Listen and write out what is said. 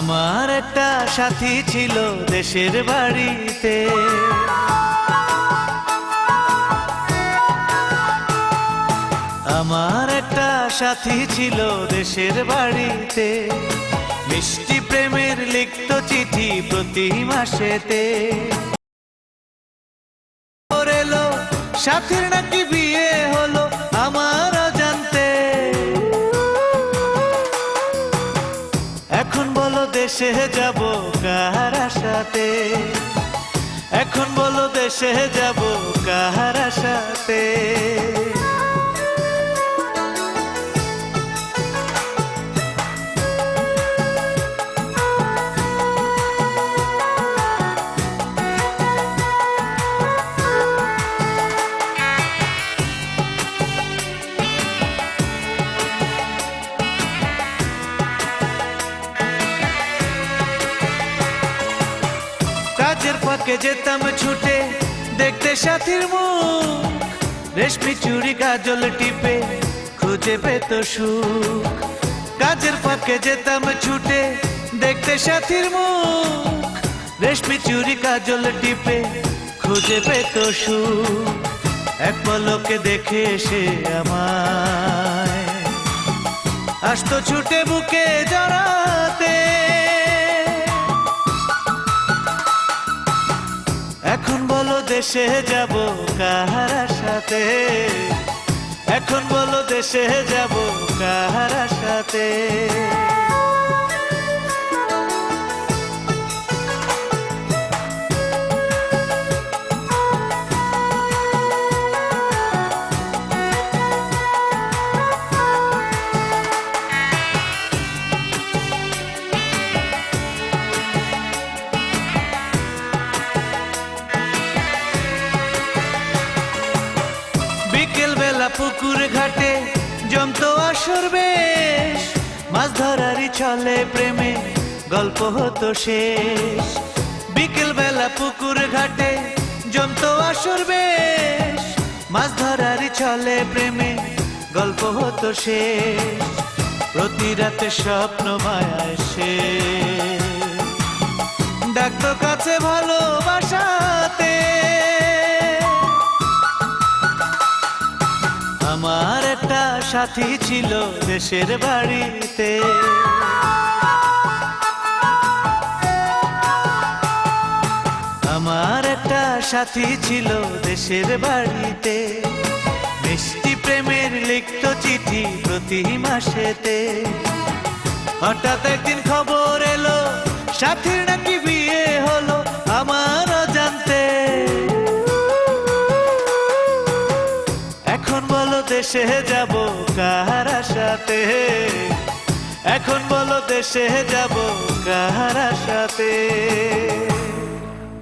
আমার একটা সাথী ছিল দেশের বাড়িতে, আমার একটা সাথী ছিল দেশের বাড়িতে, মিষ্টি প্রেমের লিখত চিঠি প্রতি মাসেতে। এলো সাথীর নাকি বিয়ে হলো আমার অজান্তে, এখন বলো দেশে যাব কার আশাতে, এখন বলো দেশে যাব কার আশাতে। কাজের ফাঁকে যেতাম ছুটে দেখতে সাথীর মুখ, রেশমি চুড়ি কাজল টিপে খুঁজে পেত সুখ। কাজের ফাঁকে যেতাম ছুটে দেখতে সাথীর মুখ, রেশমি চুড়ি কাজল টিপে খুঁজে পেত সুখ। এক পলকে দেখে এসে আমায় আসতো ছুটে বুকে জড়াতে, এখন বলো দেশে যাব কার আশাতে, এখন বলো দেশে যাব কার আশাতে। বিকেল বেলা পুকুর ঘাটে জমতো আসর বেশ, মাছ ধরারই ছলে প্রেমে গল্প হতো শেষ। বিকেল বেলা পুকুর ঘাটে জমতো আসর বেশ, মাছ ধরারই ছলে প্রেমে গল্প হতো শেষ। প্রতি রাতে স্বপ্ন মায়ায় সে ডাকতো কাছে ভালোবাসাতে, আমার একটা সাথী ছিল দেশের বাড়িতে, আমার একটা সাথী ছিল দেশের বাড়িতে, মিষ্টি প্রেমের লিখত চিঠি প্রতি মাসেতে। হঠাৎ একদিন খবর এলো সাথীর নাকি বিয়ে হলো আমার অজান্তে, এখন বলো দেশে যাব কার আশাতে, এখন বলো দেশে যাব কার আশাতে।